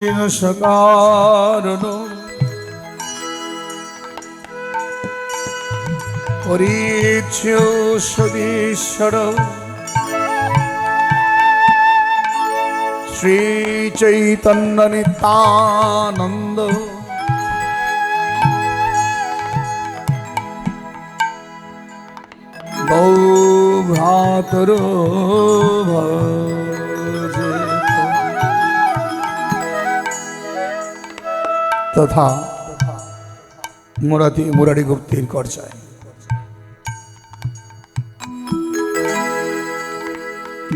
সকারণ পরিচ্ছু সদীশ্বর শ্রী চৈতন্য নিত্যানন্দ গৌ ভ্রাতর তথা মুরারি গুপ্তের করচায়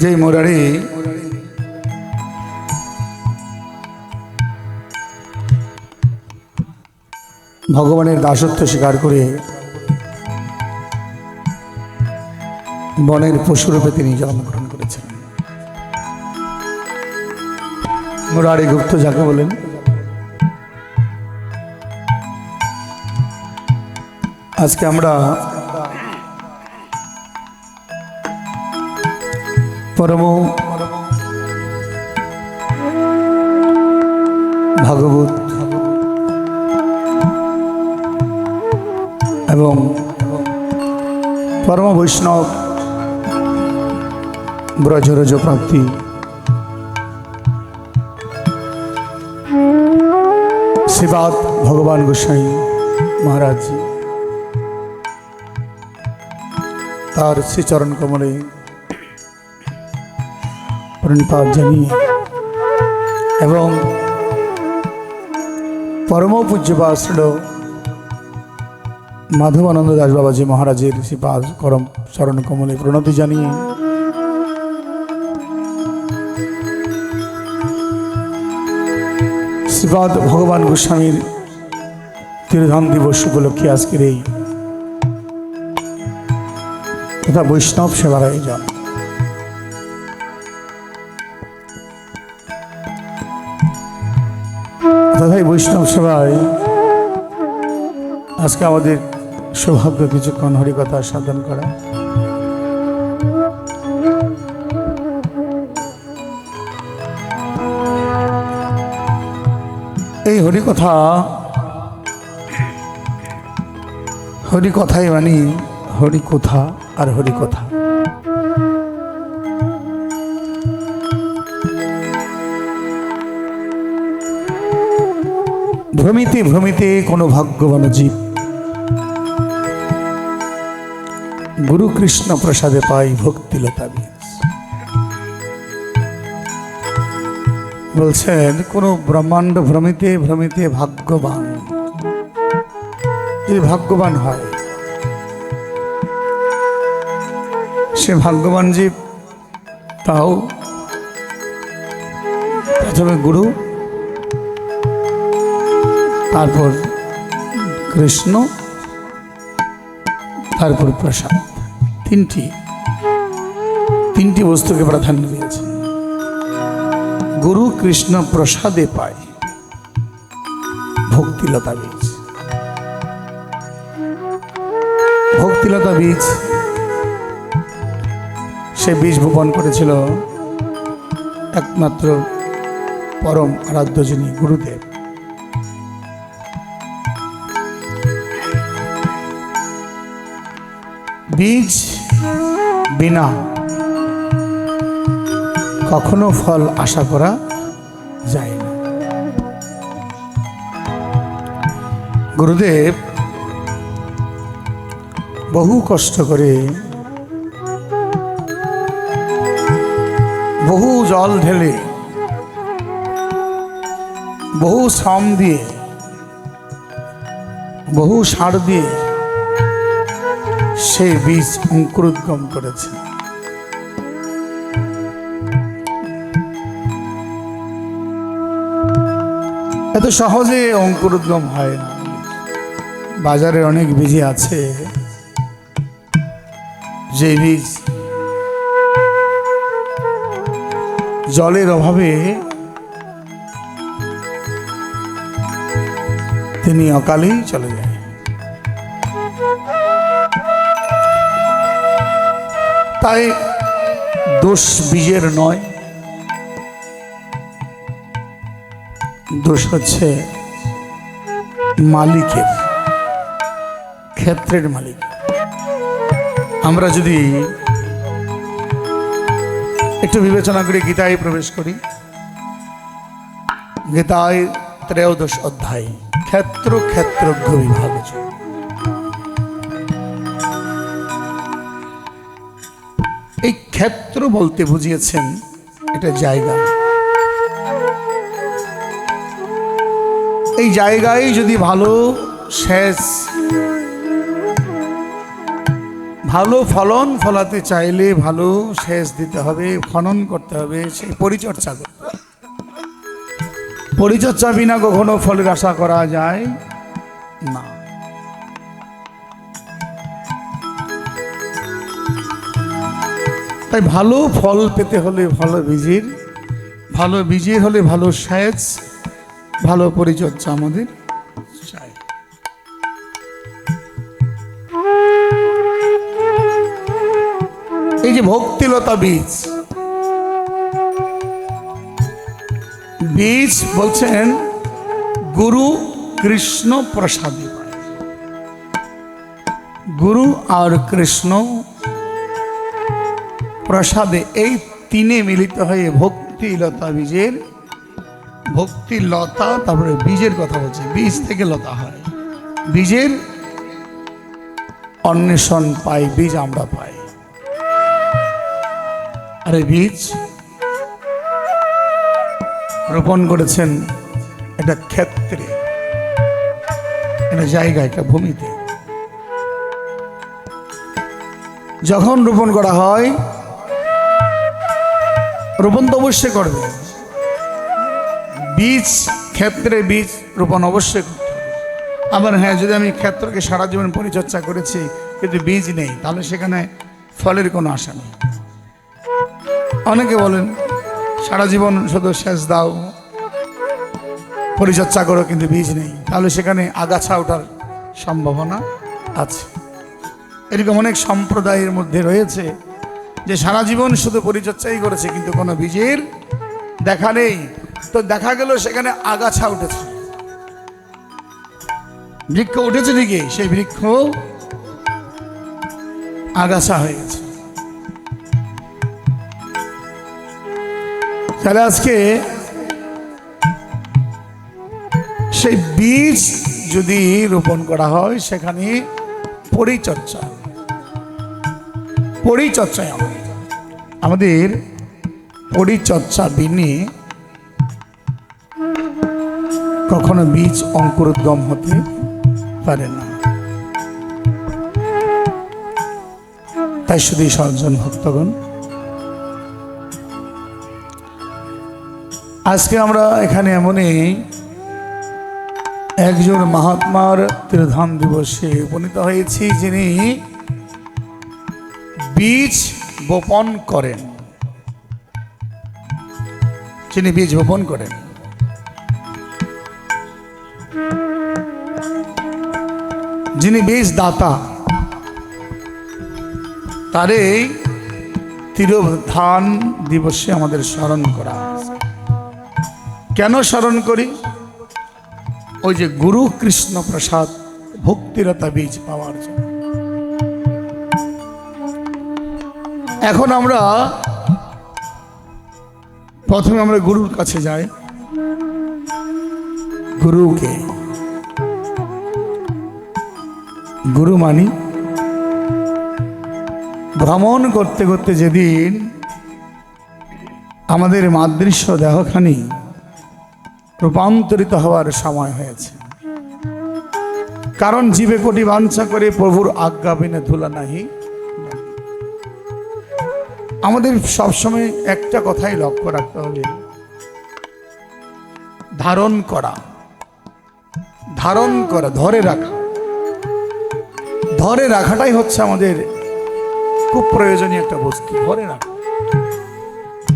যে মুরারি ভগবানের দাসত্ব স্বীকার করে বনের পশুরূপে তিনি জন্মগ্রহণ করেছেন। মুরারি গুপ্ত যাকে বলেন, আজকে আমরা পরম ভাগবত এবং পরম বৈষ্ণব ব্রজরজ প্রাপ্তি শ্রীপাদ ভগবান গোস্বামী মহারাজ তার শ্রীচরণ কমলে প্রণিপাত জানিয়ে এবং পরম পূজ্যপাদ মাধবানন্দ দাস বাবাজি মহারাজের শ্রীপাদ করম চরণ কমলে প্রণতি জানিয়ে শ্রীপাদ ভগবান গোস্বামীর তিরোধান দিবস উপলক্ষে আজকের এই তথা বৈষ্ণব সেবার আয়োজন। তথা বৈষ্ণব সেবায় আজকে আমাদের সৌভাগ্য কিছুক্ষণ হরিকথা সাধন করা। এই হরিকথাই মানে হরিকথা আর হরিকথা। ভ্রমিতে ভ্রমিতে কোনো ভাগ্যবান জীব গুরু কৃষ্ণ প্রসাদে পাই ভক্তিলতা বীজ। বলছেন কোন ব্রহ্মাণ্ড ভ্রমিতে ভ্রমিতে ভাগ্যবান যদি ভাগ্যবান হয়, সে ভাগ্যবান জীব তাও প্রথমে গুরু, তারপর কৃষ্ণ, তারপর প্রসাদ, তিনটি বস্তুকে প্রাধান্য দিয়েছে। গুরু কৃষ্ণ প্রসাদে পায় ভক্তিলতা বীজ। ভক্তিলতা বীজ সে বীজ বপন করেছিল একমাত্র পরম আরাধ্য যিনি গুরুদেব। বীজ বিনা কখনো ফল আশা করা যায় না। গুরুদেব বহু কষ্ট করে, বহু জল ঢেলে, বহু শ্রম দিয়ে, বহু সার দিয়ে সে বীজ অঙ্কুরোদ্গম করেছে। এত সহজে অঙ্কুরোদ্গম হয় না। বাজারে অনেক বীজ আছে যে বীজ জলের অভাবে তিনি অকালেই চলে যায়। তাই দোষ বীজের নয়, দোষ হচ্ছে মালিকের, ক্ষেত্রের মালিক। আমরা যদি একটু বিবেচনা করে গীতায় প্রবেশ করি, গীতায় 13 অধ্যায় ক্ষেত্র ক্ষেত্রজ্ঞ বিভাগ। এই ক্ষেত্র বলতে বুঝিয়েছেন এটা জায়গা। এই জায়গায় যদি ভালো সেচ, ভালো ফলন ফলাতে চাইলে ভালো সেচ দিতে হবে, খনন করতে হবে, সেই পরিচর্যা করতে হবে। পরিচর্যা বিনা কখনো ফলের আশা করা যায় না। তাই ভালো ফল পেতে হলে ভালো বীজের হলে ভালো সেচ, ভালো পরিচর্যা আমাদের চাই। এই যে ভক্তিলতা বীজ, বীজ বলছেন গুরু কৃষ্ণ প্রসাদে পায়। গুরু আর কৃষ্ণ প্রসাদে, এই তিনে মিলিত হয়ে ভক্তিলতা বীজের, ভক্তি লতা, তারপরে বীজের কথা বলছে, বীজ থেকে লতা হয়, বীজের অন্বেষণ পাই, বীজ আমরা পাই। আর এই বীজ রোপণ করেছেন একটা ক্ষেত্রে, একটা জায়গায়, একটা ভূমিতে। যখন রোপণ করা হয়, রোপণ তো অবশ্যই করবে, বীজ ক্ষেত্রে বীজ রোপণ অবশ্যই করতে হবে। আবার হ্যাঁ, যদি আমি ক্ষেত্রকে সারা জীবন পরিচর্যা করেছি কিন্তু বীজ নেই, তাহলে সেখানে ফলের কোনো আশা নেই। অনেকে বলেন সারা জীবন শুধু সেচ দাও, পরিচর্যা করো, কিন্তু বীজ নেই, তাহলে সেখানে আগাছা ওঠার সম্ভাবনা আছে। এরকম অনেক সম্প্রদায়ের মধ্যে রয়েছে যে সারা জীবন শুধু পরিচর্যাই করেছে কিন্তু কোনো বীজের দেখা নেই। তো দেখা গেল সেখানে আগাছা উঠেছে, বৃক্ষ উঠেছে দিকে, সেই বৃক্ষ আগাছা হয়ে গেছে। তাহলে আজকে সেই বীজ যদি রোপণ করা হয়, সেখানে পরিচর্যায় আমাদের পরিচর্যা বিনে কখনো বীজ অঙ্কুরোদ্গম হতে পারে না। তাই শুধু সজ্জন ভক্তগণ, আজকে আমরা এখানে এমনই একজন মহাত্মার তিরোধান দিবসে উপনীত হয়েছি, যিনি বীজ বপন করেন, যিনি বীজ বপন করেন। যিনি বীজ দাতা, তারে তিরোধান দিবসে আমাদের স্মরণ করা। কেন স্মরণ করি? ওই যে গুরু কৃষ্ণ প্রসাদ, ভক্তিরতা বীজ পাওয়ার জন্য। এখন আমরা প্রথমে আমরা গুরুর কাছে যাই। গুরুকে গুরু মানি। ভ্রমণ করতে করতে যেদিন আমাদের মাদৃশ্য দেহখানি রূপান্তরিত হওয়ার সময় হয়েছে, কারণ জীবে কোটি বাঞ্ছা করে প্রভুর আজ্ঞা বিনে ধুলা নাহি। আমাদের সবসময় একটা কথাই লক্ষ্য রাখতে হবে, ধারণ করা, ধরে রাখা। ধরে রাখাটাই হচ্ছে আমাদের খুব প্রয়োজনীয় একটা বস্তু। ধরে রাখা,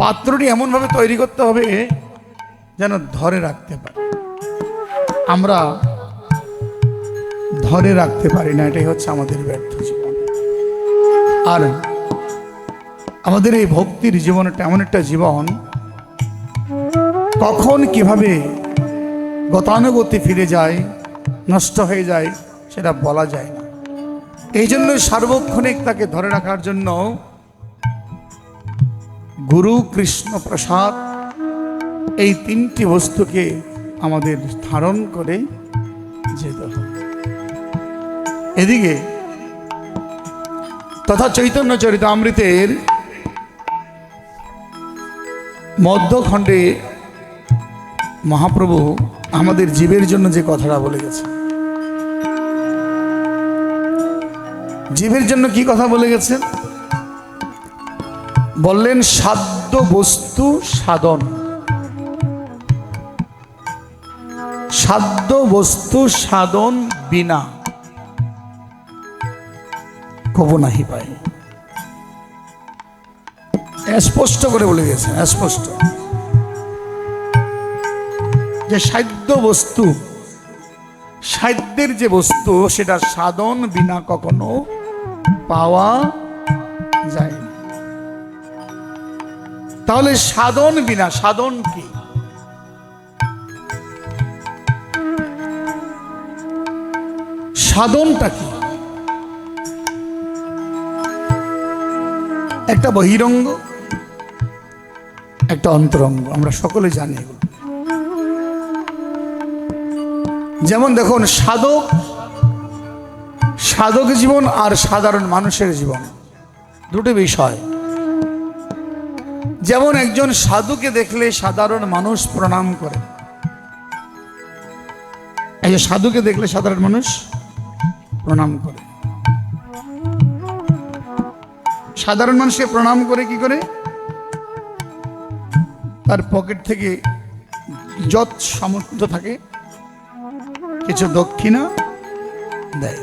পাত্রটি এমনভাবে তৈরি করতে হবে যেন ধরে রাখতে পারে। আমরা ধরে রাখতে পারি না, এটাই হচ্ছে আমাদের ব্যর্থ জীবন। আর আমাদের এই ভক্তির জীবনটা এমন একটা জীবন, কখন কিভাবে গতানুগতি ফিরে যায়, নষ্ট হয়ে যায়, সেটা বলা যায় না। এই জন্য সার্বক্ষণিক তাকে ধরে রাখার জন্য গুরু, কৃষ্ণ, প্রসাদ এই তিনটি বস্তুকে আমাদের ধারণ করে যেতে হবে। এদিকে তথা চৈতন্য চরিতামৃতের মধ্যখণ্ডে মহাপ্রভু আমাদের জীবের জন্য যে কথাটা বলে গেছে, জীবের জন্য কি কথা বলে গেছেন? বললেন সাধ্য বস্তু সাধন, সাধ্য বস্তু সাধন বিনা কবু নাহি পায়। স্পষ্ট করে বলে গেছেন, স্পষ্ট যে সাধ্য বস্তু, সাধ্যের যে বস্তু সেটা সাধন বিনা কখনো পাওয়া যায় না। তাহলে সাধন বিনা, সাধন কি? সাধনটা কি? একটা বহিরঙ্গ, একটা অন্তরঙ্গ, আমরা সকলে জানি এগুলো। যেমন দেখুন, সাধক, সাধক জীবন আর সাধারণ মানুষের জীবন দুটো বিষয়। যেমন একজন সাধুকে দেখলে সাধারণ মানুষ প্রণাম করে, এই যে সাধুকে দেখলে সাধারণ মানুষ প্রণাম করে। সাধারণ মানুষকে প্রণাম করে কি করে? তার পকেট থেকে যত সামর্থ্য থাকে কিছু দক্ষিণা দেয়।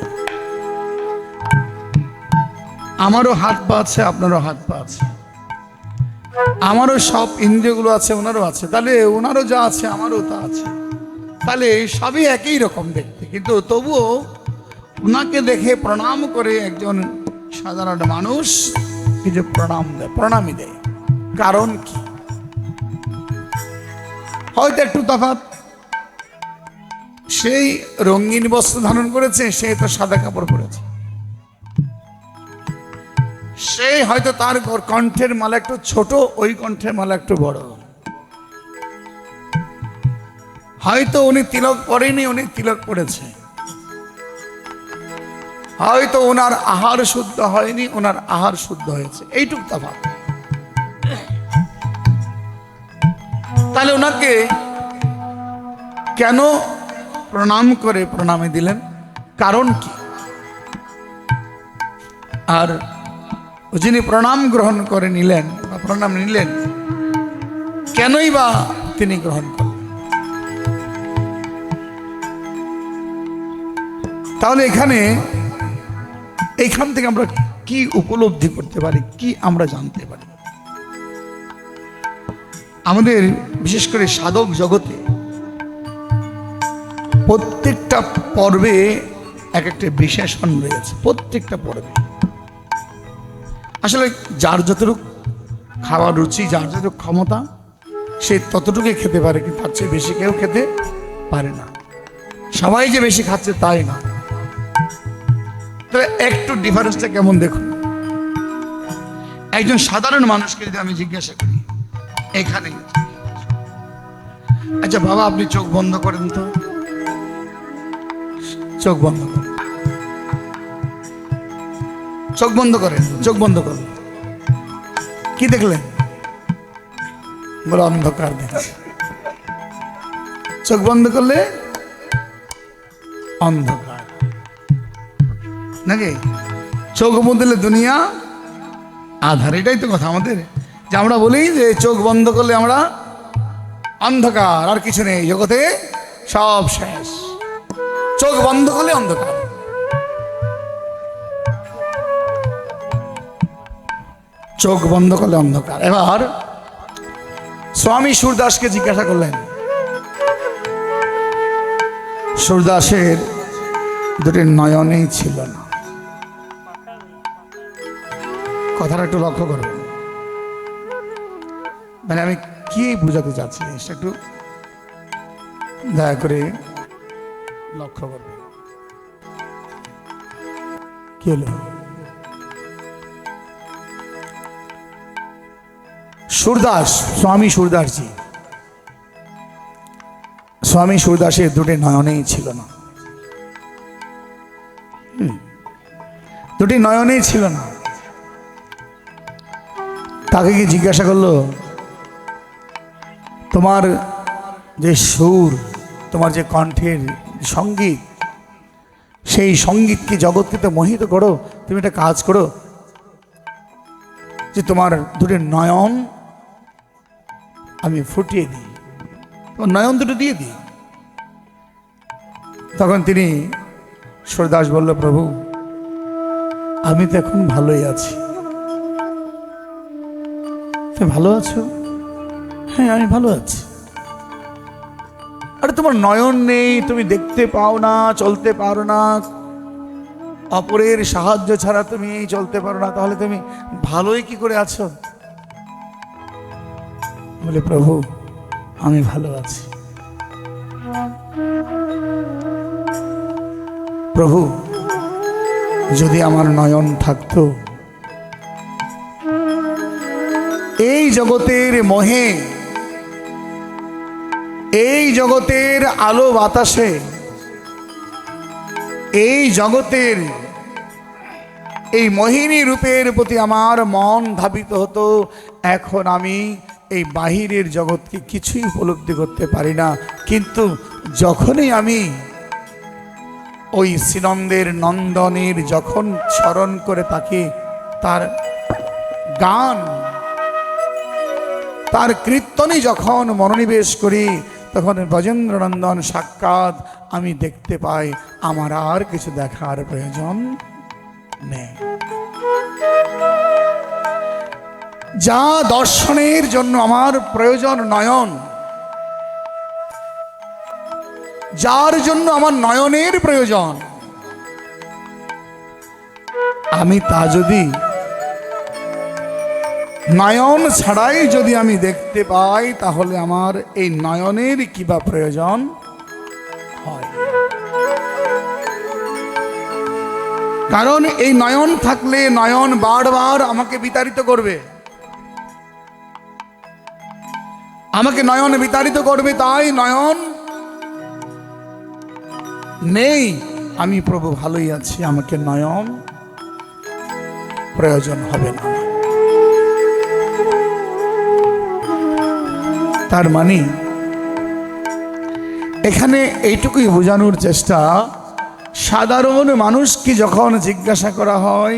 আমারও হাত পা আছে, আপনারও হাত পা আছে, আমারও সব ইন্দ্রিয়গুলো আছে, ওনারও আছে, তাহলে ওনারও যা আছে আমারও তা আছে, তাহলে সবই একই রকম দেখতে, কিন্তু তবুও ওনাকে দেখে প্রণাম করে একজন সাধারণ মানুষ কিছু প্রণাম দেয়, প্রণামী দেয়। কারণ কি? হয়তো একটু তফাৎ, সেই রঙিন বস্ত্র ধারণ করেছে, সে তো সাদা কাপড় পরেছে। সে হয়তো তার কণ্ঠের মালা একটু ছোট, ওই কণ্ঠের মালা একটু বড়। হয়তো উনি তিলক পরেনি, উনি তিলক পড়েছে। হয়তো ওনার আহার শুদ্ধ হয়নি, ওনার আহার শুদ্ধ হয়েছে, এইটুক তফাৎ। তাহলে ওনাকে কেন প্রণাম করে প্রণামে দিলেন? কারণ কি? আর যিনি প্রণাম গ্রহণ করে নিলেন বা প্রণাম নিলেন, কেনই বা তিনি গ্রহণ করলেন? তাহলে এইখান থেকে আমরা কি উপলব্ধি করতে পারি, কি আমরা জানতে পারি? আমাদের বিশেষ করে সাধক জগতে প্রত্যেকটা পর্বে এক একটা বিশেষণ রয়েছে। প্রত্যেকটা পর্বে আসলে যার যতটুকু খাওয়ার রুচি, যার যতটুকু ক্ষমতা, সে ততটুকুই খেতে পারে, কিন্তু তার চেয়ে বেশি কেউ খেতে পারে না। সবাই যে বেশি খাচ্ছে তাই না। তাহলে একটু ডিফারেন্সটা কেমন দেখুন। একজন সাধারণ মানুষকে যদি আমি জিজ্ঞাসা করি, এখানে, আচ্ছা বাবা আপনি চোখ বন্ধ করেন তো, চোখ বন্ধ করেন, চোখ বন্ধ করেন, চোখ বন্ধ করেন, কি দেখলেন? বলে অন্ধকার দেখছি। চোখ বন্ধ করলে অন্ধকার, নাকি? চোখ বন্ধ করলে দুনিয়া আধার। এটাই তো কথা আমাদের, যে আমরা বলি যে চোখ বন্ধ করলে আমরা অন্ধকার, আর কিছু নেই জগতে, সব শেষ। চোখ বন্ধ করলে অন্ধকার। চোখ বন্ধ করলে অন্ধকার। এবার স্বামী সুরদাসকে জিজ্ঞাসা করলেন, সুরদাসের দুটি নয়নেই ছিল না। কথাটা একটু লক্ষ্য করবেন, মানে আমি কি বুঝাতে চাচ্ছি একটু দয়া করে লক্ষ্য করবে। কি হলো? सूरदास, स्वामी सूरदास जी, स्वामी सूरदासेर दुटी नयनेই ছিল না, দুটি নয়নেই ছিল না। তাকে কি জিজ্ঞাসা করলো, তোমার যে সুর, তোমার যে কণ্ঠের সঙ্গীত, সেই সঙ্গীত কি জগৎকে তো মোহিত করো, তুমি একটা কাজ করো যে তোমার দুটি নয়ন আমি ফুটিয়ে দিই, তোমার নয়ন দুটো দিয়ে দিই। তখন তিনি सूरदास বলল, প্রভু আমি তো এখন ভালোই আছি। তুমি ভালো আছো? হ্যাঁ আমি ভালো আছি। আরে তোমার নয়ন নেই, তুমি দেখতে পাও না, চলতে পারো না, অপরের সাহায্য ছাড়া তুমি চলতে পারো না, তাহলে তুমি ভালোই কি করে আছো? বলে, প্রভু আমি ভালো আছি। প্রভু যদি আমার নয়ন থাকতো, এই জগতের মোহে, এই জগতের আলো বাতাসে, এই জগতের এই মোহিনী রূপের প্রতি আমার মন ধাবিত হতো। এখন আমি এই বাহিরের জগৎকে কিছুই উপলব্ধি করতে পারি না, কিন্তু যখনই আমি ওই শ্রীনন্দের নন্দনের যখন স্মরণ করে তাকে, তার গান, তার কীর্তনে যখন মনোনিবেশ করি, তখন ব্রজেন্দ্রনন্দন সাক্ষাৎ আমি দেখতে পাই। আমার আর কিছু দেখার প্রয়োজন নেই। যা দর্শনের জন্য আমার প্রয়োজন নয়ন, যার জন্য আমার নয়নের প্রয়োজন, আমি তা যদি নয়ন ছাড়াই যদি আমি দেখতে পাই, তাহলে আমার এই নয়নের কিবা প্রয়োজন হয়? কারণ এই নয়ন থাকলে নয়ন বারবার আমাকে বিতাড়িত করবে, আমাকে নয়ন বিতাড়িত করবে। তাই নয়ন নেই, আমি প্রভু ভালোই আছি, আমাকে নয়ন প্রয়োজন হবে না। তার মানে এখানে এইটুকুই বোঝানোর চেষ্টা, সাধারণ মানুষকে যখন জিজ্ঞাসা করা হয়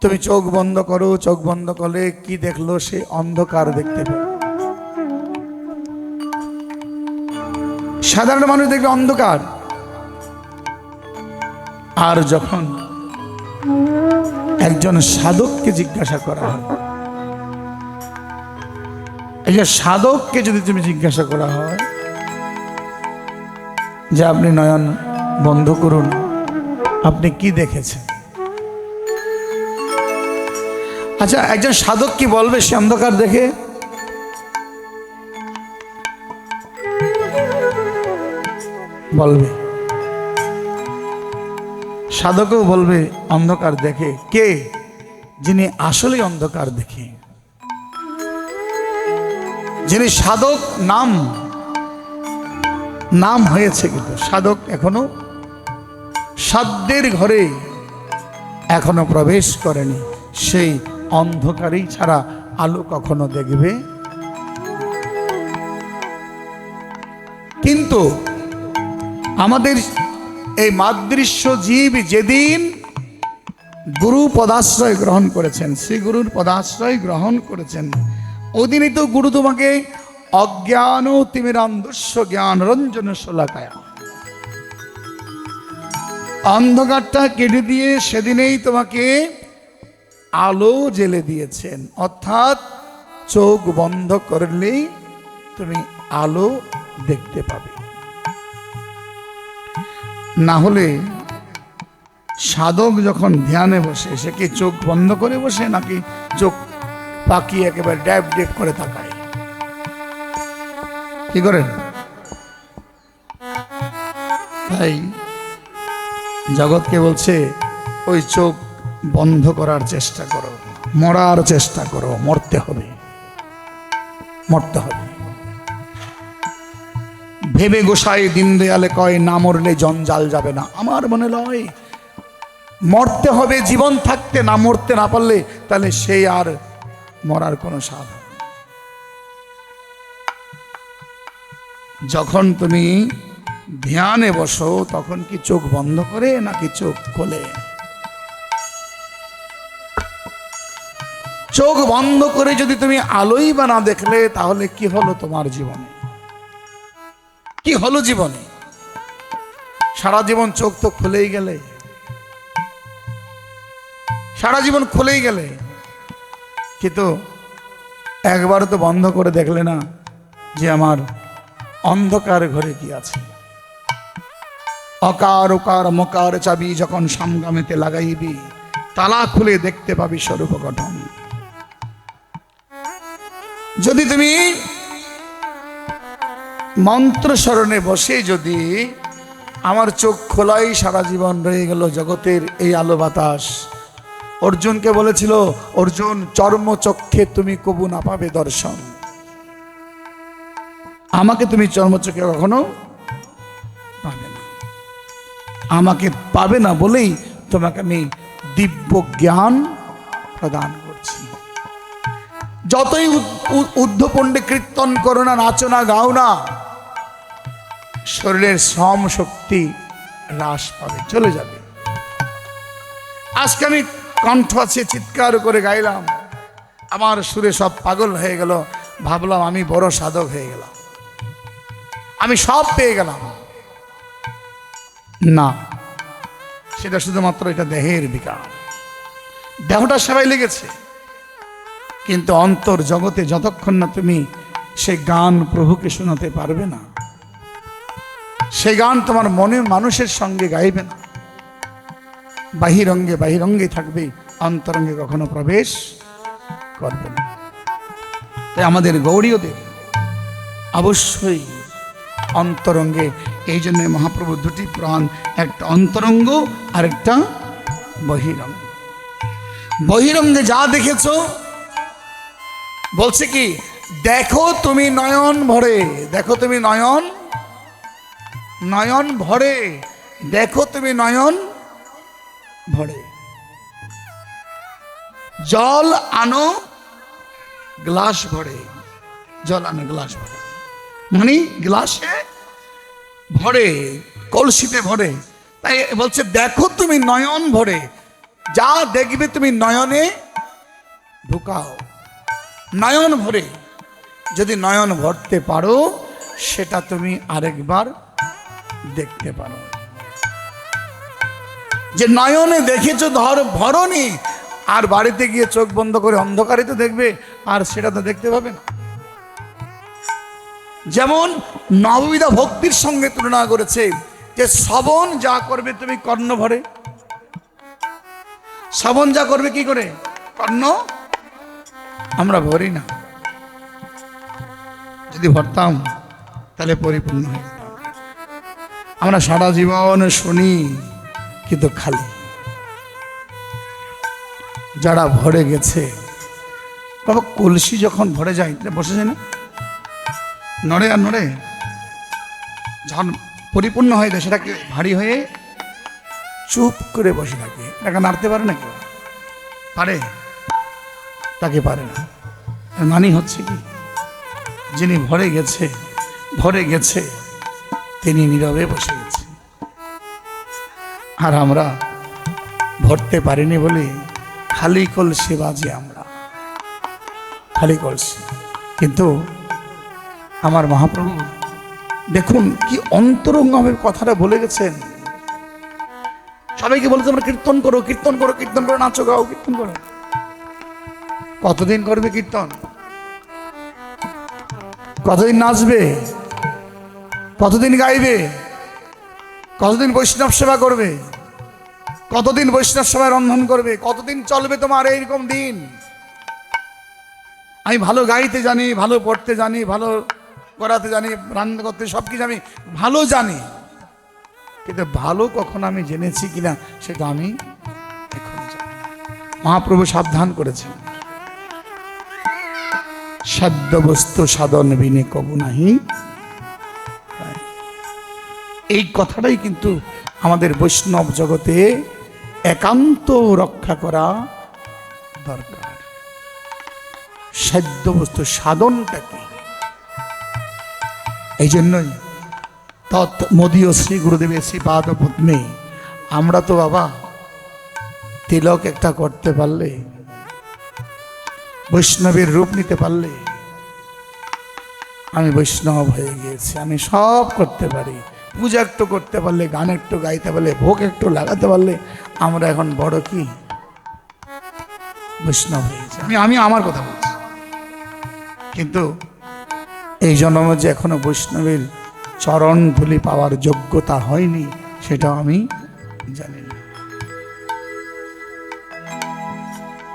তুমি চোখ বন্ধ করো, চোখ বন্ধ করলে কি দেখলো? সে অন্ধকার দেখতে পাবে। সাধারণ মানুষ দেখবে অন্ধকার। আর যখন একজন সাধককে জিজ্ঞাসা করা হয়, এই যে সাধককে যদি তুমি জিজ্ঞাসা করা হয় যে আপনি নয়ন বন্ধ করুন, আপনি কি দেখেছেন? আচ্ছা, একজন সাধক কি বলবে সে অন্ধকার দেখে? বলবে। সাধকও বলবে অন্ধকার দেখে। কে? যিনি আসলে অন্ধকার দেখে, যিনি সাধক নাম হয়েছে, কিন্তু সাধক এখনো সাধ্যের ঘরে এখনো প্রবেশ করেনি, সেই অন্ধকারেই ছাড়া আলো কখনো দেখবে। কিন্তু আমাদের এই মাদৃশ্য জীব যেদিন গুরু পদাশ্রয় গ্রহণ করেছেন, শ্রী গুরুর পদাশ্রয় গ্রহণ করেছেন, ওদিনই তো গুরু তোমাকে অজ্ঞান তিমিরান্ধস্য জ্ঞান রঞ্জন শোলাকায়া, অন্ধকারটা কেটে দিয়ে সেদিনেই তোমাকে আলো জেলে দিয়েছেন। অর্থাৎ চোখ বন্ধ করলেই তুমি আলো দেখতে পাবে। না হলে সাধক যখন ধ্যানে বসে, সে কি চোখ বন্ধ করে বসে নাকি চোখ পাকিয়ে একেবারে ড্যাব ড্যাব করে তাকায়? কি করেন? তাই জগৎকে বলছে ওই চোখ বন্ধ করার চেষ্টা করো, মরার চেষ্টা করো, মরতে হবে, মরতে হবে। ভেবে গোসাই দীনদয়ালে কয়, না মরলে জঞ্জাল যাবে না। আমার মনে লয় মরতে হবে, জীবন থাকতে না মরতে না পারলে তাহলে সেই আর মরার কোনো স্বাদ হবে। যখন তুমি ধ্যানে বসো তখন কি চোখ বন্ধ করে নাকি চোখ খোলে? চোখ বন্ধ করে যদি তুমি আলোই বা না দেখলে তাহলে কি হলো তোমার জীবনে? কি হলো জীবনে? সারা জীবন চোখ তো খুলেই গেলে, সারা জীবন খুলেই গেলে, কিন্তু একবার তো বন্ধ করে দেখলে না যে আমার অন্ধকার ঘরে কি আছে। অকার ওকার মকার চাবি যখন সামগামেতে লাগাইবি, তালা খুলে দেখতে পাবি স্বরূপ গঠন। যদি তুমি মন্ত্র স্মরণে বসে যদি আমার চোখ খোলাই সারা জীবন রয়ে গেল জগতের এই আলো বাতাস। অর্জুনকে বলেছিল, অর্জুন চর্মচক্ষে তুমি কবু না পাবে দর্শন, আমাকে তুমি চর্মচক্ষে কখনো পাবে না। আমাকে পাবে না বলেই তোমাকে আমি দিব্য জ্ঞান প্রদান করছি। যতই ঊর্ধ্বপণ্ডে কীর্তন করো না, নাচো না, গাও না, শরীরের শ্রম শক্তি হ্রাস পাবে, চলে যাবে। আজকে আমি কণ্ঠ আছে চিৎকার করে গাইলাম, আমার সুরে সব পাগল হয়ে গেল, ভাবলাম আমি বড় সাধক হয়ে গেলাম, আমি সব পেয়ে গেলাম। না, সেটা শুধুমাত্র এটা দেহের বিকার, দেহটা সেবাই লেগেছে, কিন্তু অন্তর জগতে যতক্ষণ না তুমি সে গান প্রভুকে শোনাতে পারবে না, সে গান তোমার মনে মানুষের সঙ্গে গাইবে না, বাহিরঙ্গে বাহিরঙ্গে থাকবে, অন্তরঙ্গে কখনো প্রবেশ করবে না। তাই আমাদের গৌড়ীয়দের অবশ্যই অন্তরঙ্গে, এই জন্য মহাপ্রভু দুটি প্রাণ, একটা অন্তরঙ্গ আর একটা বহিরঙ্গ। বহিরঙ্গে যা দেখেছো বলছে কি, দেখো তুমি নয়ন ভরে, দেখো তুমি নয়ন, নয়ন ভরে, দেখো তুমি নয়ন ভরে। জল আনো গ্লাস ভরে, জল আনো গ্লাস ভরে, মানে গ্লাসে ভরে, কলসিতে ভরে। তাই বলছে দেখো তুমি নয়ন ভরে, যা দেখবে তুমি নয়নে ঢুকাও, নয়ন ভরে। যদি নয়ন ভরতে পারো সেটা তুমি আরেকবার দেখতে পারো। যে নয়নে দেখেছো ভরনি, আর বাড়িতে গিয়ে চোখ বন্ধ করে অন্ধকারে তো দেখবে, আর সেটা তো দেখতে পাবে না। যেমন নববিধা ভক্তির সঙ্গে তুলনা করেছে যে শ্রবণ যা করবে তুমি কর্ণ ভরে, শ্রবণ যা করবে কি করে? কর্ণ। আমরা ভরি না, যদি ভরতাম তাহলে পরিপূর্ণ হয়ে যেত। আমরা সারা জীবন শুনি কিন্তু খালি। যারা ভরে গেছে, বাবা কলসি যখন ভরে যায় বসে যায় না, নড়ে আর নড়ে, যখন পরিপূর্ণ হয়ে যায় সেটাকে ভারী হয়ে চুপ করে বসে থাকে। তাকে নাড়তে পারে না কেউ, পারে? তাকে পারে না। মানে হচ্ছে কি, যিনি ভরে গেছে, ভরে গেছে, তিনি নীরবে বসে গেছে। আর আমরা ভরতে পারিনি বলে খালি কলসি বাজি, আমরা খালি কলসি। কিন্তু আমার মহাপ্রভু দেখুন কি অন্তরঙ্গভাবে কথাটা বলে গেছেন। সবাইকে বলে তোমরা কীর্তন করো, কীর্তন করো, কীর্তন করো, নাচো গাও, কীর্তন করো। কতদিন করবে কীর্তন? কতদিন নাচবে? কতদিন গাইবে? কতদিন বৈষ্ণব সেবা করবে? কতদিন বৈষ্ণব সেবায় রন্ধন করবে? কতদিন চলবে তোমার এইরকম দিন? আমি ভালো গাইতে জানি, ভালো পড়তে জানি, ভালো করাতে জানি, রান্না করতে, সব কিছু আমি ভালো জানি, কিন্তু ভালো কখন আমি জেনেছি কিনা সেটা আমি এখনো জানি না। মহাপ্রভু সাবধান করেছেন, সাধ্য বস্তু সাধন বিনে কবু নাহি। এই কথাটাই কিন্তু আমাদের বৈষ্ণব জগতে একান্ত রক্ষা করা দরকার। সাধ্য বস্তু সাধনটা কি? এই জন্যই তৎ মোদীয় শ্রী গুরুদেবের শ্রীপাদ পদ্মে আমরা তো বাবা তিলক একটা করতে পারলে, বৈষ্ণবের রূপ নিতে পারলে আমি বৈষ্ণব হয়ে গিয়েছি, আমি সব করতে পারি। পূজা একটু করতে পারলে, গান একটু গাইতে পারলে, ভোগ একটু লাগাতে পারলে আমরা এখন বড় কি বৈষ্ণব হয়ে গেছি। আমি আমার কথা বলছি, কিন্তু এই জন্মে যে এখনো বৈষ্ণবের চরণ ধুলি পাওয়ার যোগ্যতা হয়নি সেটাও আমি জানি না।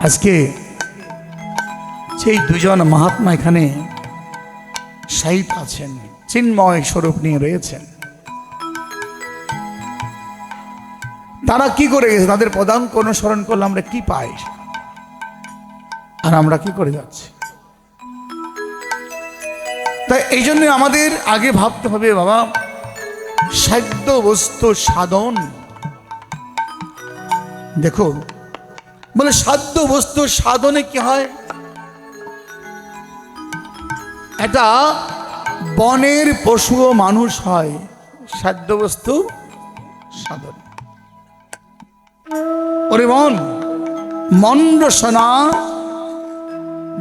আজকে সেই দুজন মহাত্মা এখানে শায়িত আছেন, চিন্ময় স্বরূপ নিয়ে রয়েছেন। তারা কি করে গেছে? তাদের পদাঙ্ক অনুসরণ করলে আমরা কি পাই, আর আমরা কি করে যাচ্ছি? তাই এই জন্য আমাদের আগে ভাবতে হবে বাবা, সাধ্য বস্তু সাধন। দেখো বলে সাধ্য বস্তু সাধনে কি হয়? এটা বনের পশু ও মানুষ হয় সাধ্য বস্তু সাধন। ওরে মন রসনা,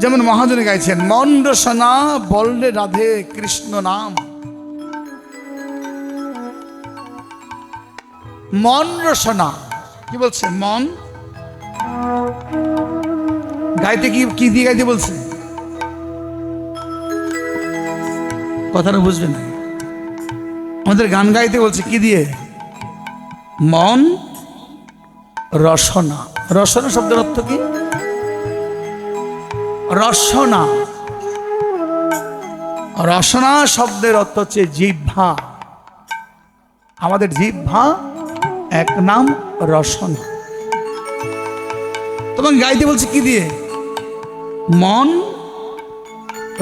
যেমন মহাজনে গাইছেন, মন রসনা বললে রাধে কৃষ্ণ নাম। মন রসনা কি বলছে? মন গাইতে কি দিয়ে গাইতে বলছে? কথাটা বুঝবে না। আমাদের গান গাইতে বলছে কি দিয়ে? মন রসনা। রসনা শব্দের অর্থ কি? রসনা। রসনা শব্দের অর্থ হচ্ছে জিহ্বা। আমাদের জিহ্বা এক নাম রসনা। তোমাকে গাইতে বলছে কি দিয়ে? মন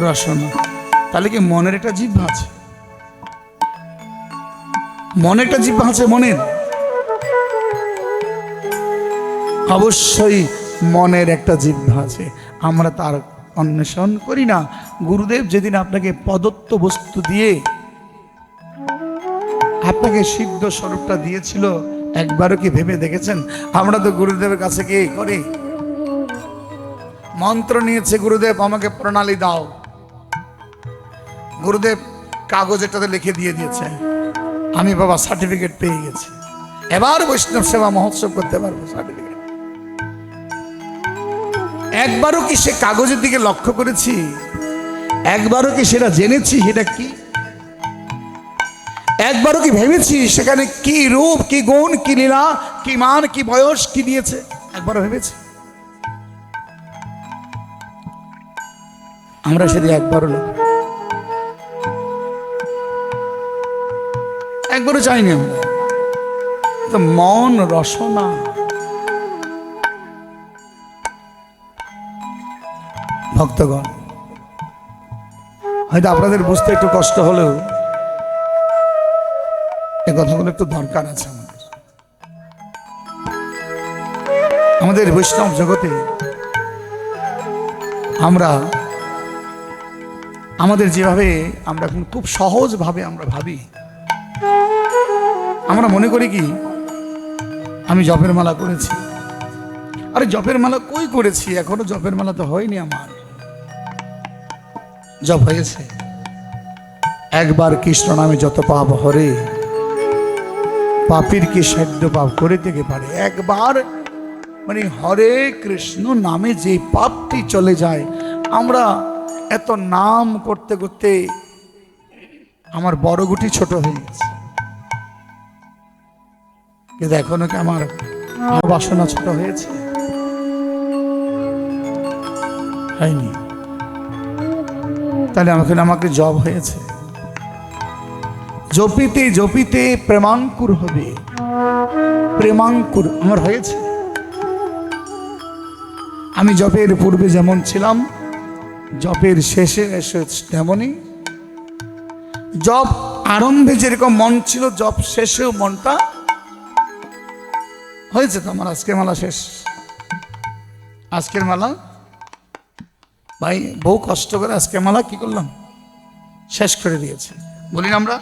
রসনা। তাহলে কি মনের একটা জিহ্বা আছে? মনের একটা জিহ্বা আছে মনের? অবশ্যই মনের একটা জিহ্বা আছে, আমরা তার অন্বেষণ করি না। গুরুদেব যেদিন আপনাকে প্রদত্ত বস্তু দিয়ে আপনাকে সিদ্ধ স্বরূপটা দিয়েছিল, একবারও কি ভেবে দেখেছেন? আমরা তো গুরুদেবের কাছে গিয়ে করি, মন্ত্র নিয়েছে, গুরুদেব আমাকে প্রণালী দাও। গুরুদেব কাগজ এটাতে লিখে দিয়ে দিয়েছে, আমি বাবা সার্টিফিকেট পেয়ে গেছি, এবার বৈষ্ণব সেবা মহোৎসব করতে পারবো। সার্টিফিকেট একবারও কি সে কাগজের দিকে লক্ষ্য করেছি? একবারও কি সেটা জেনেছি সেটা কি? একবারও কি ভেবেছি সেখানে কি রূপ, কি গুণ, কি লীলা, কি মান, কি বয়স, কি দিয়েছে? একবারও ভেবেছি? আমরা সেটা একবারও চাইনি। আমরা তো মন রসনা। ভক্তগণ, হয়তো আপনাদের বুঝতে একটু কষ্ট হলেও এই কথাগুলো একটু দরকার আছে। আমাদের বৈষ্ণব জগতে আমরা আমাদের যেভাবে আমরা খুব সহজভাবে আমরা ভাবি, আমরা মনে করি কি আমি জপের মালা করেছি। আরে জপের মালা কই করেছি? এখনো জপের মালা তো হয়নি। আমার জপ হয়েছে। একবার কৃষ্ণ নামে যত পাপ হরে, পাপীর কি সাধ্য পাপ করে থেকে পারে। একবার মানে হরে কৃষ্ণ নামে যে পাপটি চলে যায়। আমরা এত নাম করতে করতে আমার বড় গুটি ছোট হয়ে গেছে, কিন্তু এখনো কি আমার বাসনা ছোট হয়েছে? হয়নি। তাহলে আমাকে জব হয়েছে। জপিতে জপিতে প্রেমাঙ্কুর হবে। প্রেমাঙ্কুর আমার হয়েছে। আমি জপের পূর্বে যেমন ছিলাম, জপের শেষে এসে তেমনই। জপ আরম্ভে যেরকম মন ছিল, জপ শেষেও মনটা হয়েছে। তো আমার আজকের মালা শেষ। আজকের মালা ভাই বহু কষ্ট করে আজকের মালা কি করলাম, শেষ করে দিয়েছে। বলি না আমরা,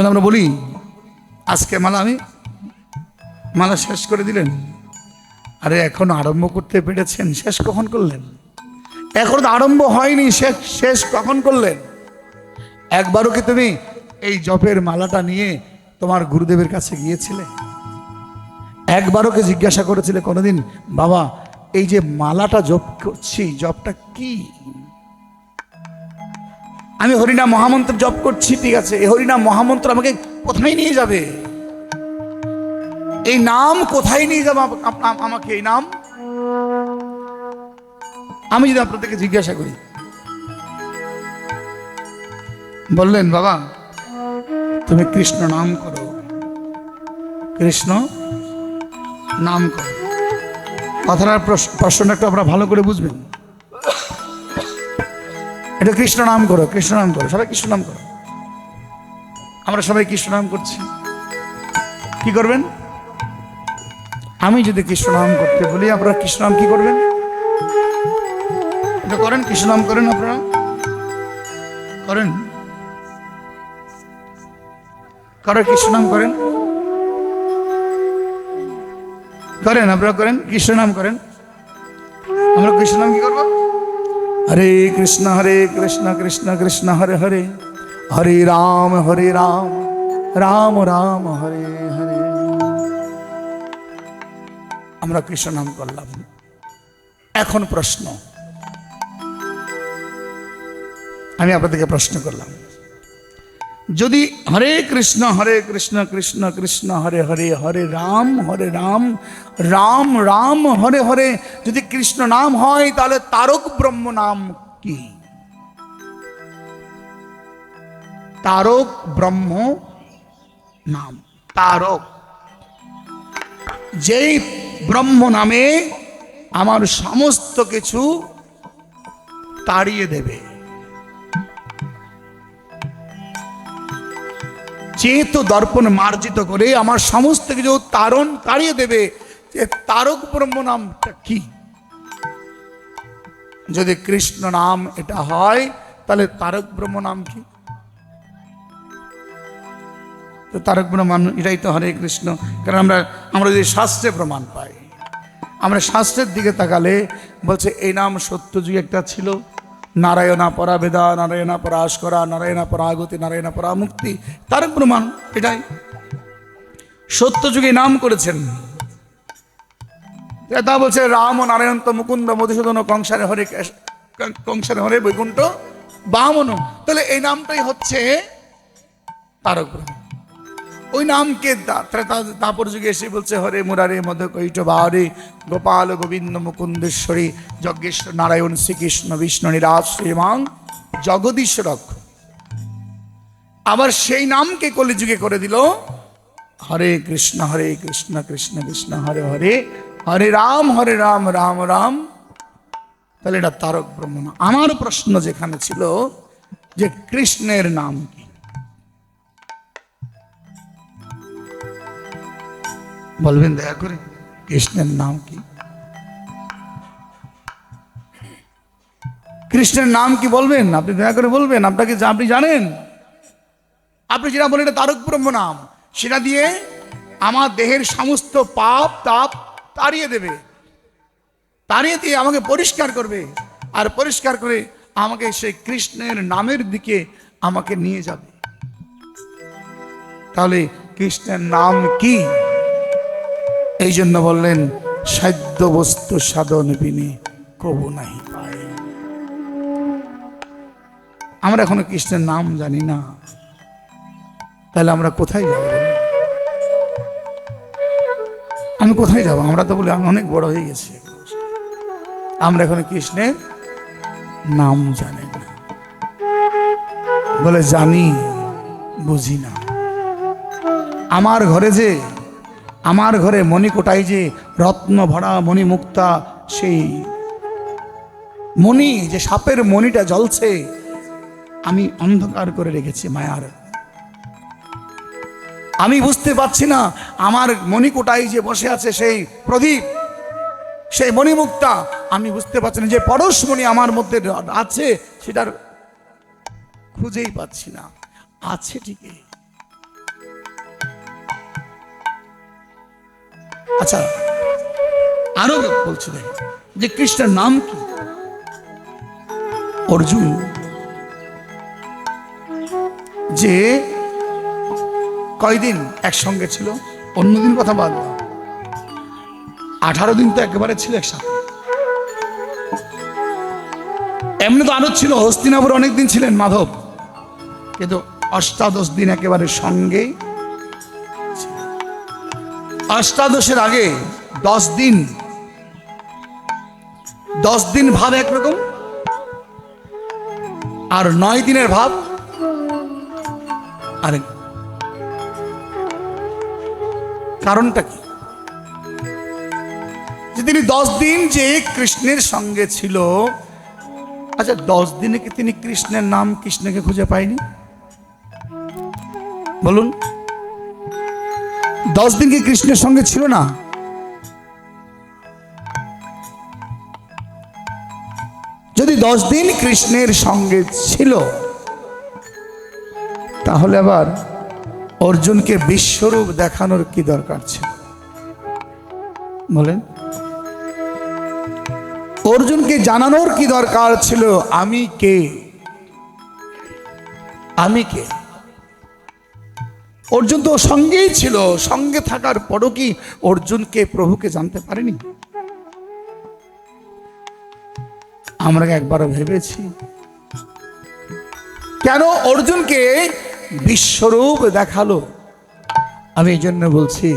আমরা বলি আজকের মালা আমি মালা শেষ করে দিলেন। আরে এখন আরম্ভ করতে পেরেছেন, শেষ কখন করলেন? এখন তো আরম্ভ হয়নি, শেষ শেষ কখন করলেন? একবারও কি তুমি এই জপের মালাটা নিয়ে তোমার গুরুদেবের কাছে গিয়েছিলে? একবারও কি জিজ্ঞাসা করেছিলে কোনোদিন, বাবা এই যে মালাটা জপ করছি, জপটা কি? আমি হরিনাম মহামন্ত্র জপ করছি, ঠিক আছে, এই হরিনাম মহামন্ত্র আমাকে কোথায় নিয়ে যাবে? এই নাম কোথায় নিয়ে যাবে আমাকে? এই নাম আমি যদি আপনাদেরকে জিজ্ঞাসা করি, বললেন বাবা তুমি কৃষ্ণ নাম করো, কৃষ্ণ নাম করো, কথাটার প্রশ্নটা একটু আপনারা ভালো করে বুঝবেন। এটা কৃষ্ণ নাম করো, কৃষ্ণ নাম করো, সবাই কৃষ্ণ নাম করো। আমরা সবাই কৃষ্ণ নাম করছি, কি করবেন? আমি যদি কৃষ্ণ নাম করতে বলি, আপনারা কৃষ্ণ নাম কি করবেন? এটা করেন, কৃষ্ণ নাম করেন, আপনারা করেন, কারো কৃষ্ণ নাম করেন, করেন, আপনারা করেন, কৃষ্ণ নাম করেন। আমরা কৃষ্ণ নাম কি করবো? হরে কৃষ্ণ কৃষ্ণ কৃষ্ণ হরে হরে, হরে রাম রাম রাম হরে হরে। আমরা কৃষ্ণ নাম করলাম। এখন প্রশ্ন, আমি আপনাদেরকে প্রশ্ন করলাম, যদি হরে কৃষ্ণ কৃষ্ণ কৃষ্ণ হরে হরে, হরে রাম রাম রাম হরে হরে যদি কৃষ্ণ নাম হয়, তাহলে তারক ব্রহ্ম নাম কি? তারক ব্রহ্ম নাম, তারক, যেই ব্রহ্ম নামে আমার সমস্ত কিছু তাড়িয়ে দেবে, চেত দর্পণ মার্জিত করে আমার সমস্ত কিছু তাড়িয়ে দেবে। যে তারক ব্রহ্ম নামটা কি? যদি কৃষ্ণ নাম এটা হয়, তাহলে তারক ব্রহ্ম নাম কি? তো তারক ব্রহ্ম এটাই তো হরে কৃষ্ণ। কারণ আমরা যদি শাস্ত্রে প্রমাণ পাই, আমরা শাস্ত্রের দিকে তাকালে বলছে এই নাম সত্য যুগে একটা ছিল, নারায়ণা পরা বেদা, নারায়ণা পরা আস্করা, নারায়ণা পরা আগতি, নারায়ণা পরা মুক্তি। তারক প্রমাণ এটাই, সত্য যুগে নাম করেছেন। তা বলছে রাম ও নারায়ণ তো মুকুন্দ মধুসূদন কংসারে হরে বৈকুণ্ঠ বামন। তাহলে এই নামটাই হচ্ছে তারক ব্রহ্ম। ওই নামকে তারপর যুগে এসে বলছে হরে মুরারে মধ্য কৈট বাহরে গোপাল গোবিন্দ মুকুন্দেশ্বরী যজ্ঞেশ্বর নারায়ণ শ্রীকৃষ্ণ বিষ্ণু নিরাজ শ্রীমাং জগদীশ্বর। আবার সেই নামকে কলিযুগে করে দিল হরে কৃষ্ণ কৃষ্ণ কৃষ্ণ হরে হরে, হরে রাম রাম রাম। তাহলে এটা তারক ব্রহ্ম না। আমার প্রশ্ন যেখানে ছিল যে কৃষ্ণের নাম কি, বলবেন দয়া করে কৃষ্ণের নাম কি? কৃষ্ণের নাম কি বলবেন? আপনি দয়া করে বলবেন। আপনি জানেন, আপনি যেটা বলেন এটা তারক ব্রহ্ম নাম, সেটা দিয়ে আমার দেহের সমস্ত পাপ তাপ তাড়িয়ে দেবে, তাড়িয়ে দিয়ে আমাকে পরিষ্কার করবে, আর পরিষ্কার করে আমাকে সেই কৃষ্ণের নামের দিকে আমাকে নিয়ে যাবে। তাহলে কৃষ্ণের নাম কি? এই জন্য বললেন সাধ্য বস্তু সাধন বিনে কবু নাহি পায়। আমরা এখনো কৃষ্ণের নাম জানি না, তাহলে আমরা কোথায় যাব? আমি কোথায় যাব? আমরা তো বলি আমি অনেক বড় হয়ে গেছি, আমরা এখনো কৃষ্ণের নাম জানি না। বলে জানি, বুঝি না। আমার ঘরে মণিকোটায় যে রত্ন ভরা মণিমুক্তা, সেই মণি, যে সাপের মণিটা জ্বলছে, আমি অন্ধকার করে রেখেছি মায়ার। আমি বুঝতে পারছি না আমার মণিকোটায় যে বসে আছে সেই প্রদীপ, সেই মণিমুক্তা, আমি বুঝতে পারছি না যে পরশমণি আমার মধ্যে আছে, সেটার খুঁজেই পাচ্ছি না। আছে ঠিকই। আচ্ছা, আরো বলছি যে কৃষ্ণের নাম কি? অর্জুন যে কয়দিন একসঙ্গে ছিল, অন্যদিন কথা বাদ, 18 দিন তো একেবারে ছিল একসাথে। এমনি তো আরো ছিল, হস্তিনাপুর অনেকদিন ছিলেন মাধব, কিন্তু 18 দিন একেবারে সঙ্গে। 18 আগে 10 দিন ভাব একরকম, আর 9 দিনের ভাব আরেক। কারণটা কি? যে তিনি 10 দিন যে কৃষ্ণের সঙ্গে ছিল, আচ্ছা 10 দিনে কি তিনি কৃষ্ণের নাম, কৃষ্ণকে খুঁজে পায়নি? বলুন, 10 দিন কি কৃষ্ণের সঙ্গে ছিল না? যদি 10 দিন কৃষ্ণের সঙ্গে ছিল, তাহলে আবার অর্জুনকে বিশ্বরূপ দেখানোর কি দরকার ছিল? বলেন, অর্জুনকে জানানোর কি দরকার ছিল আমি কে? আমি কে? অর্জুন তো সঙ্গেই ছিল, সঙ্গে থাকার পরও কি অর্জুনকে প্রভুকে জানতে পারেনি? আমরা একবারও ভেবেছি কেন অর্জুনকে বিশ্বরূপ দেখালো? আমি এই জন্য বলছি,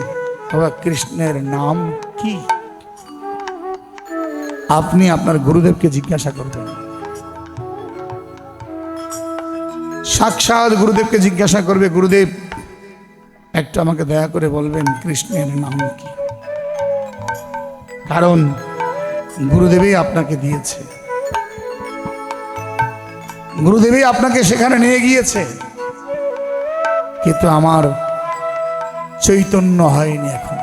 বাবা কৃষ্ণের নাম কি? আপনি আপনার গুরুদেবকে জিজ্ঞাসা করবেন, সাক্ষাৎ গুরুদেবকে জিজ্ঞাসা করবে, গুরুদেব একটু আমাকে দয়া করে বলবেন কৃষ্ণের নাম কি? কারণ গুরুদেবই আপনাকে দিয়েছে, গুরুদেবই আপনাকে সেখানে নিয়ে গিয়েছে, কিন্তু আমার চৈতন্য হয়নি, এখন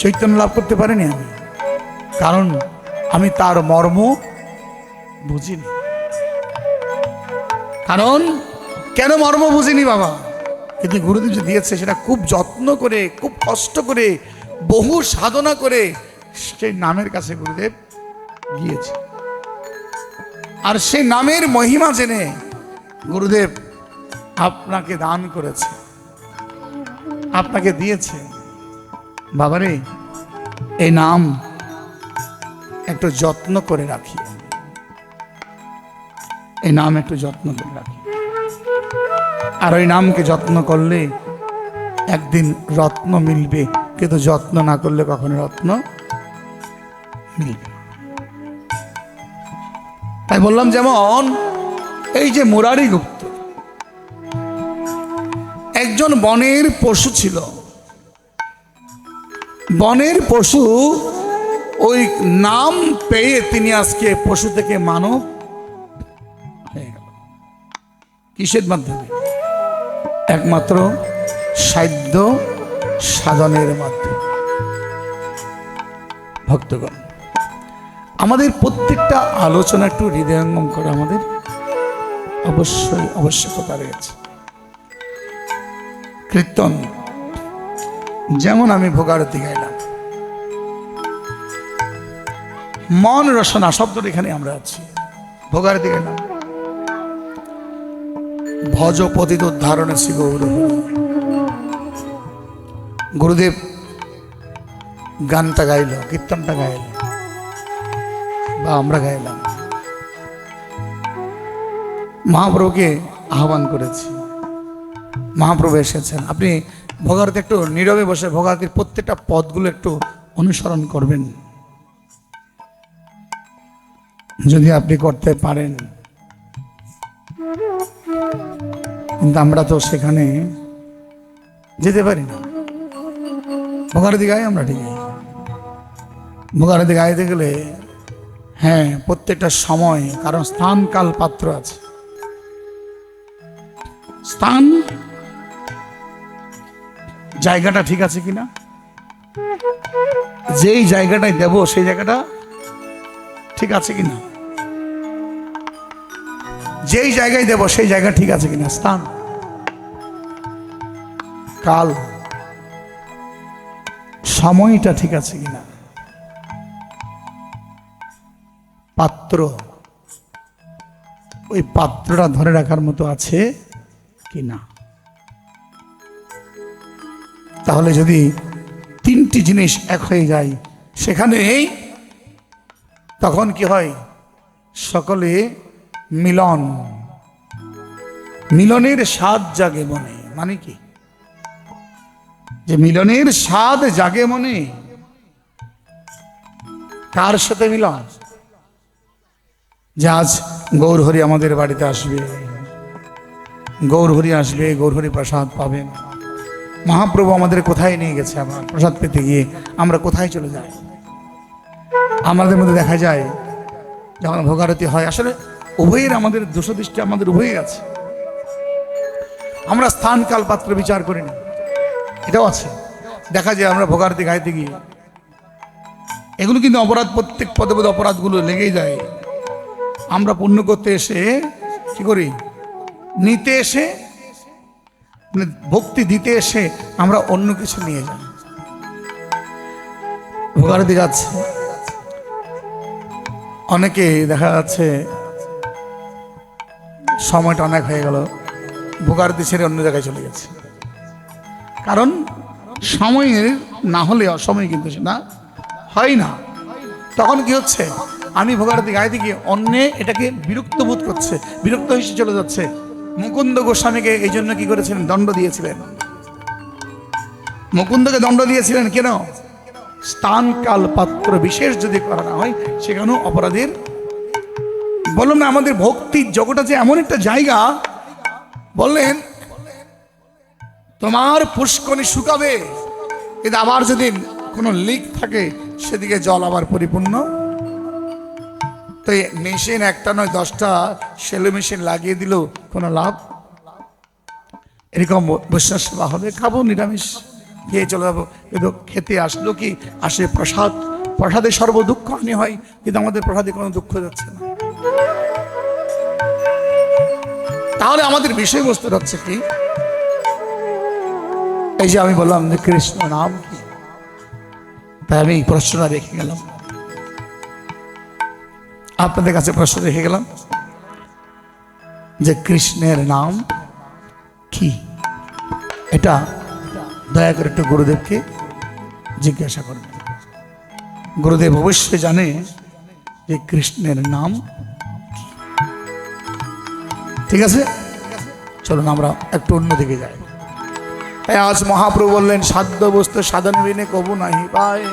চৈতন্য লাভ করতে পারিনি আমি, কারণ আমি তার মর্ম বুঝিনি। কারণ কেন মর্ম বুঝিনি বাবা? কিন্তু গুরুদেব যে দিয়েছে সেটা খুব যত্ন করে, খুব কষ্ট করে, বহু সাধনা করে সেই নামের কাছে গুরুদেব গিয়েছে। আর সেই নামের মহিমা জেনে গুরুদেব আপনাকে দান করেছে, আপনাকে দিয়েছে। বাবারে, এই নাম একটু যত্ন করে রাখি, এই নাম একটু যত্ন করে রাখি। আর ওই নামকে যত্ন করলে একদিন রত্ন মিলবে, কিন্তু যত্ন না করলে কখনো রত্ন মিলবে। তাই বললাম, যেমন এই যে মুরারি গুপ্ত একজন বনের পশু ছিল, বনের পশু, ওই নাম পেয়ে তিনি আজকে পশু থেকে মানব হয়ে গেল। কিসের মাধ্যমে? একমাত্র সাধ্য সাধনের মাধ্যমে। ভক্তগণ, আমাদের প্রত্যেকটা আলোচনা একটু হৃদয়ঙ্গম করা আমাদের অবশ্যই আবশ্যকতা রয়েছে। কীর্তন, যেমন আমি ভোগারতি গাইলাম, মন রসনা শব্দটা এখানে আমরা আছি, ভোগারতি গাইলাম, ভজ পতিত উদ্ধারণে শ্রী গৌর। গুরুদেব গানটা গাইল, কীর্তনটা গাইল, বা আমরা গাইলাম, মহাপ্রভুকে আহ্বান করেছি, মহাপ্রভু এসেছেন। আপনি ভোগারতি একটু নীরবে বসে ভোগারতির প্রত্যেকটা পদগুলো একটু অনুসরণ করবেন, যদি আপনি করতে পারেন। কিন্তু আমরা তো সেখানে যেতে পারি না। ভোগারতি গায়ে আমরা ঠিক ভোগারতি গাইতে গেলে হ্যাঁ প্রত্যেকটা সময়, কারণ স্থান কাল পাত্র আছে। স্থান জায়গাটা ঠিক আছে কিনা, যেই জায়গাটায় দেব সেই জায়গাটা ঠিক আছে কিনা, যেই জায়গায় দেব সেই জায়গা ঠিক আছে কিনা, স্থান কাল সময়টা ঠিক আছে কিনা, পাত্র ওই পাত্রটা ধরে রাখার মতো আছে কিনা। তাহলে যদি তিনটি জিনিস এক হয়ে যায় সেখানে, তখন কি হয়, সকলে মিলন, মিলনের স্বাদ জাগে মনে। মানে কি, যে মিলনের স্বাদ জাগে মনে, কার সাথে মিলন, যে আজ গৌরহরি আমাদের বাড়িতে আসবে, গৌরহরি আসবে, গৌরহরি প্রসাদ পাবেন। মহাপ্রভু আমাদের কোথায় নিয়ে গেছে, আবার প্রসাদ পেতে গিয়ে আমরা কোথায় চলে যাই। আমাদের মধ্যে দেখা যায় যখন ভোগারতি হয়, আসলে উভয়ের আমাদের দোষদৃষ্টি আমাদের উভয়ের আছে। আমরা স্থান কাল পাত্র বিচার করি না, এটাও আছে। দেখা যায় আমরা ভোগারতি গাইতে গিয়ে, এগুলো কিন্তু অপরাধ, প্রত্যেক পদে পদে অপরাধগুলো লেগেই যায়। আমরা পুণ্য করতে এসে কি করি, নিতে এসে, ভক্তি দিতে এসে আমরা অন্য কিছু নিয়ে যাই। ভোগারতি যাচ্ছে, অনেকে দেখা যাচ্ছে সময়টা অনেক হয়ে গেল, ভোগারতি ছেড়ে অন্য জায়গায় চলে গেছে। কারণ সময়ের না হলে অসময় কিন্তু সেটা হয় না। তখন কি হচ্ছে, আমি ভোগারতি গাইতে গিয়ে অন্যে এটাকে বিরক্ত বোধ করছে, বিরক্ত হিসেবে চলে যাচ্ছে। মুকুন্দ গোস্বামীকে এই জন্য কি করেছিলেন, দণ্ড দিয়েছিলেন। মুকুন্দকে দণ্ড দিয়েছিলেন কেন, স্থান কাল পাত্র বিশেষ যদি করা না হয় সেখানেও অপরাধের। বললাম না, আমাদের ভক্তির জগৎটা যে এমন একটা জায়গা, বললেন তোমার পুষ্করণী শুকাবে, কিন্তু আবার যদি কোনো লিক থাকে সেদিকে জল আবার পরিপূর্ণ। তো মেশিন একটা নয় 10টা সেলো মেশিন লাগিয়ে দিল কোনো লাভ। এরকম বৈষ্ণব সেবা হবে, খাবো নিরামিষ, খেয়ে চলে যাবো। কিন্তু খেতে আসলো কি, আসে প্রসাদ, প্রসাদে সর্ব দুঃখ হানি হয়, কিন্তু আমাদের প্রসাদে কোনো দুঃখ যাচ্ছে না। তাহলে আমাদের বিষয়বস্তু হচ্ছে কি, এই যে আমি বললাম যে কৃষ্ণ নাম কি, তাই আমি প্রশ্নটা রেখে গেলাম আপনাদের কাছে, প্রশ্ন রেখে গেলাম যে কৃষ্ণের নাম কি। এটা দয়া করে একটু গুরুদেবকে জিজ্ঞাসা করবেন। গুরুদেব অবশ্যই জানে যে কৃষ্ণের নাম কি। ঠিক আছে, চলুন আমরা একটু অন্যদিকে যাই। আজ মহাপ্রভু বললেন, সাধ্য বস্তু সাধন বিনে কবু নাহি পায়।